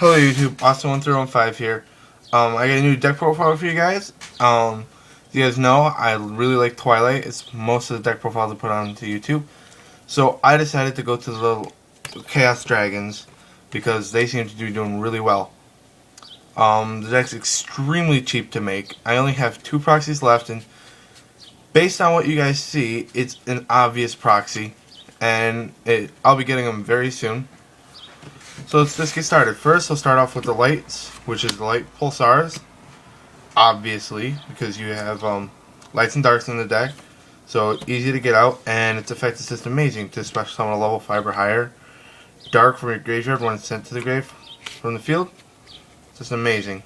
Hello YouTube, Austin1315 here. I got a new deck profile for you guys. As you guys know, I really like Twilight. It's most of the deck profiles I put onto YouTube. So I decided to go to the Chaos Dragons because they seem to be doing really well. The deck's extremely cheap to make. I only have 2 proxies left, and based on what you guys see, it's an obvious proxy, and I'll be getting them very soon. So let's just get started. First, we'll start off with the lights, which is the light pulsars. Obviously, because you have lights and darks in the deck, so easy to get out, and its effect is just amazing to special summon a level 5 or higher. Dark from your graveyard when it's sent to the grave from the field. It's just amazing.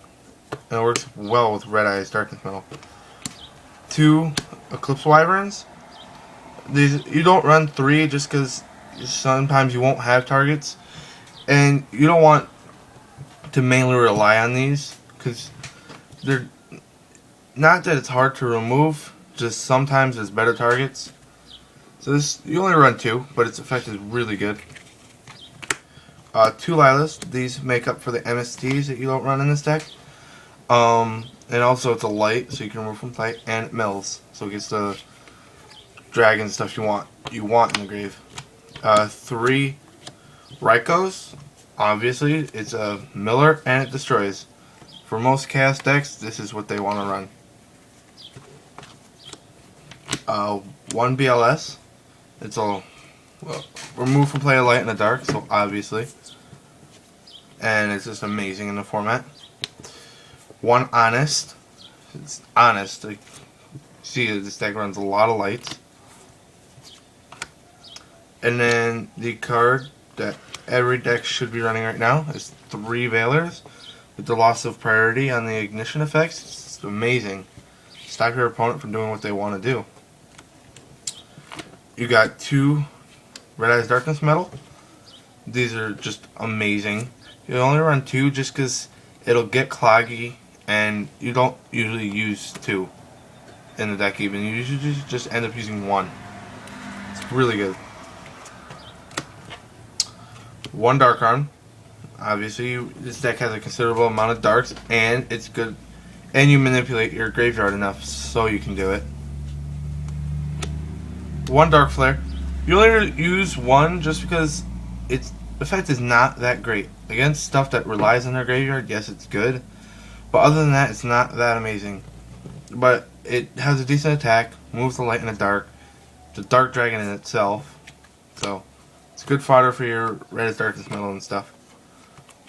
And it works well with Red Eyes Darkness Metal. 2 Eclipse Wyverns. These you don't run 3 just because sometimes you won't have targets. And you don't want to mainly rely on these, because they're not that it's hard to remove, just sometimes there's better targets. So this, you only run 2, but its effect is really good. 2 Lylas, these make up for the MSTs that you don't run in this deck. And also it's a light, so you can remove from play, and it mills, so it gets the dragon stuff you want in the grave. 3 Rykos, obviously, it's a miller and it destroys. For most chaos decks, this is what they want to run. 1 BLS, it's a remove from play a light and a dark, so obviously. And it's just amazing in the format. 1 Honest, it's honest. Like, see, this deck runs a lot of lights. And then the card that every deck should be running right now is 3 Veilers with the loss of priority on the ignition effects. It's amazing. Stop your opponent from doing what they want to do. You got 2 Red Eyes Darkness Metal. These are just amazing. You only run 2 just because it'll get cloggy, and you don't usually use 2 in the deck even. You usually just end up using 1. It's really good. 1 Dark Arm. Obviously, this deck has a considerable amount of darks, and it's good. And you manipulate your graveyard enough so you can do it. 1 Dark Flare. You only use 1 just because its effect is not that great. Against stuff that relies on their graveyard, yes, it's good. But other than that, it's not that amazing. But it has a decent attack, moves the light and the dark. It's a dark dragon in itself. So it's good fodder for your Red Darkness Metal and stuff.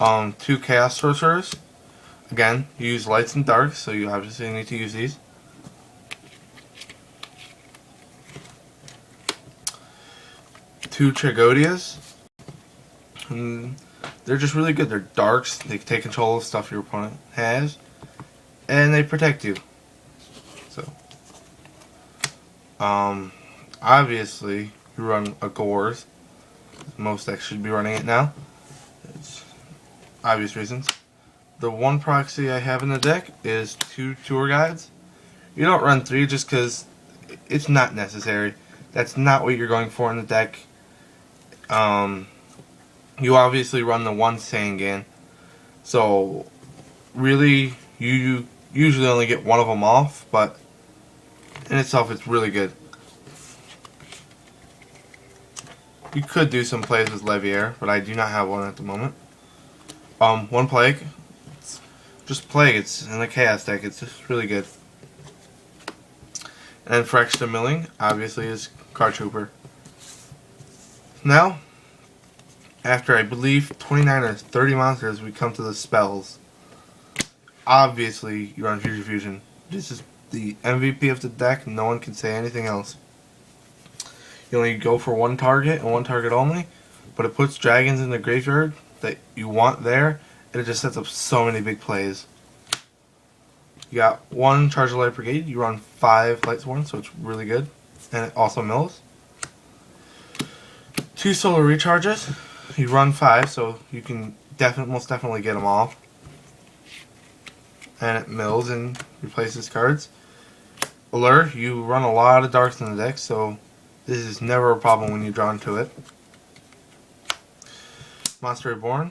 2 Chaos Sorcerers. Again, you use lights and darks, so you obviously need to use these. 2 Tragodias. They're just really good. They're darks. They take control of stuff your opponent has, and they protect you. So, obviously, you run a Gores. Most decks should be running it now. It's obvious reasons. The 1 proxy I have in the deck is 2 Tour Guides. You don't run 3 just because it's not necessary. That's not what you're going for in the deck. You obviously run the 1 Sangan. So, really, you usually only get 1 of them off, but in itself it's really good. You could do some plays with Leviair, but I do not have one at the moment. 1 Plague. It's just Plague. It's in the Chaos deck. It's just really good. And then for extra milling, obviously, is Card Trooper. Now, after I believe 29 or 30 monsters, we come to the spells. Obviously, you run Future Fusion. This is the MVP of the deck. No one can say anything else. You only go for 1 target and 1 target only, but it puts dragons in the graveyard that you want there, and it just sets up so many big plays. You got 1 Charge of Light Brigade. You run 5 Lightsworn, so it's really good, and it also mills. 2 Solar Recharges. You run 5, so you can most definitely get them off. And it mills and replaces cards. Allure, you run a lot of darks in the deck, so this is never a problem when you draw into it. Monster Reborn.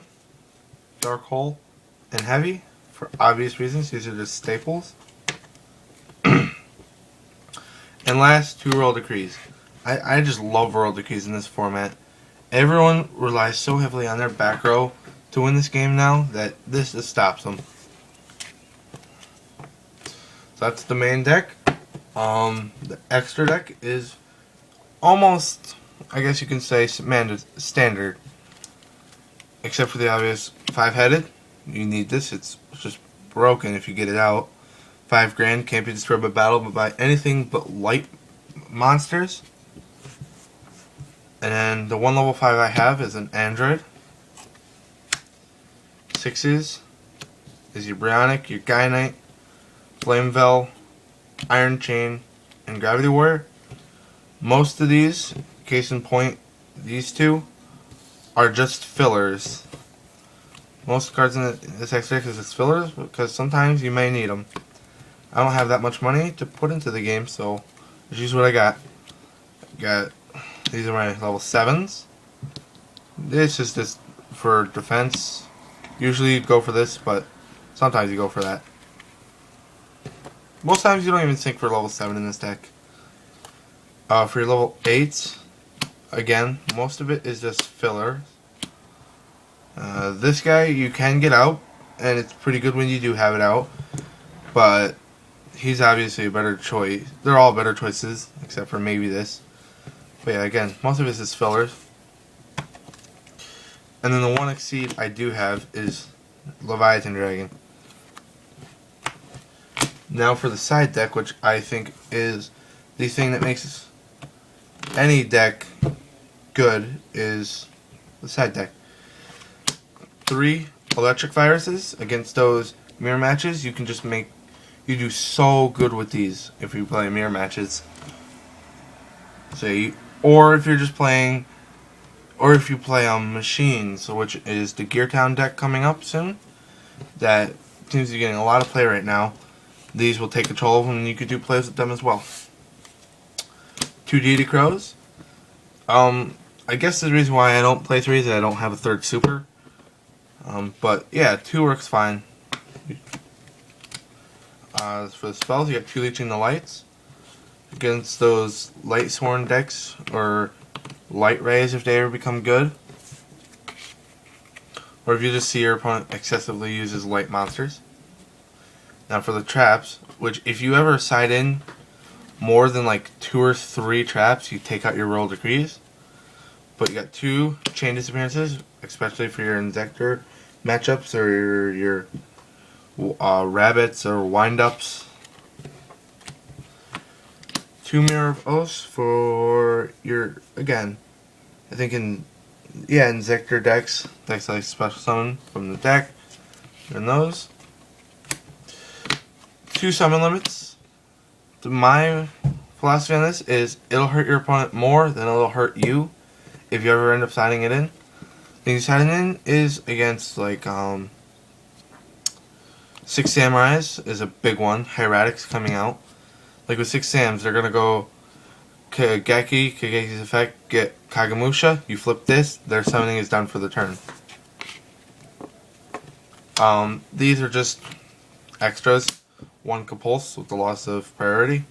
Dark Hole, and Heavy. For obvious reasons, these are just staples. And last, 2 Royal Decrees. I just love Royal Decrees in this format. Everyone relies so heavily on their back row to win this game now that this just stops them. So that's the main deck. The extra deck is almost, I guess you can say, standard. Except for the obvious 5-headed. You need this. It's just broken if you get it out. 5 grand, can't be destroyed by battle, but by anything but light monsters. And then the 1 level 5 I have is an android. 6s is your Brionac, your Gaia Knight, Flamevel, Iron Chain, and Gravity Warrior. Most of these, case in point, these 2, are just fillers. Most cards in this extra deck is just fillers because sometimes you may need them. I don't have that much money to put into the game, so just use what I got. These are my level 7s. This is just for defense. Usually you go for this, but sometimes you go for that. Most times you don't even think for level 7 in this deck. For your level 8s, again, most of it is just filler. This guy you can get out, and it's pretty good when you do have it out, but he's obviously a better choice. They're all better choices, except for maybe this. But yeah, again, most of it is fillers. And then the 1 Exceed I do have is Leviathan Dragon. Now for the side deck, which I think is the thing that makes any deck good, is the side deck. 3 Electric Viruses. Against those mirror matches, you can just make... You do so good with these if you play mirror matches. Or if you're just playing... Or if you play on Machines, which is the Gear Town deck coming up soon. That seems to be getting a lot of play right now. These will take control of them, and you could do plays with them as well. 2 Deity Crows. I guess the reason why I don't play 3 is that I don't have a 3rd super. But yeah, 2 works fine. For the spells, you got 2 Leeching the Lights. Against those Light Sworn decks, or Light Rays if they ever become good. Or if you just see your opponent excessively uses light monsters. Now for the traps, which if you ever side in more than like 2 or 3 traps, you take out your Royal Decrees. But you got 2 Chain Disappearances, especially for your Inzektor matchups or your rabbits or wind-ups. 2 Mirror of Oaths for your, again, I think Inzektor decks like Special Summon from the deck, and those. 2 Summon Limits. My philosophy on this is it'll hurt your opponent more than it'll hurt you if you ever end up signing it in. The signing in is against like 6 Samurais is a big one. Hieratic's coming out. Like with 6 Sams, they're gonna go Kageki's effect, get Kagemusha, you flip this, their summoning is done for the turn. These are just extras. 1 Compulse with the loss of priority.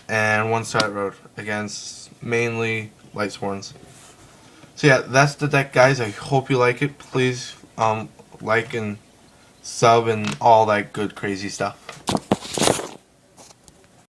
And 1 Start Road against mainly Light Sworns. So yeah, that's the deck, guys. I hope you like it. Please like and sub and all that good crazy stuff.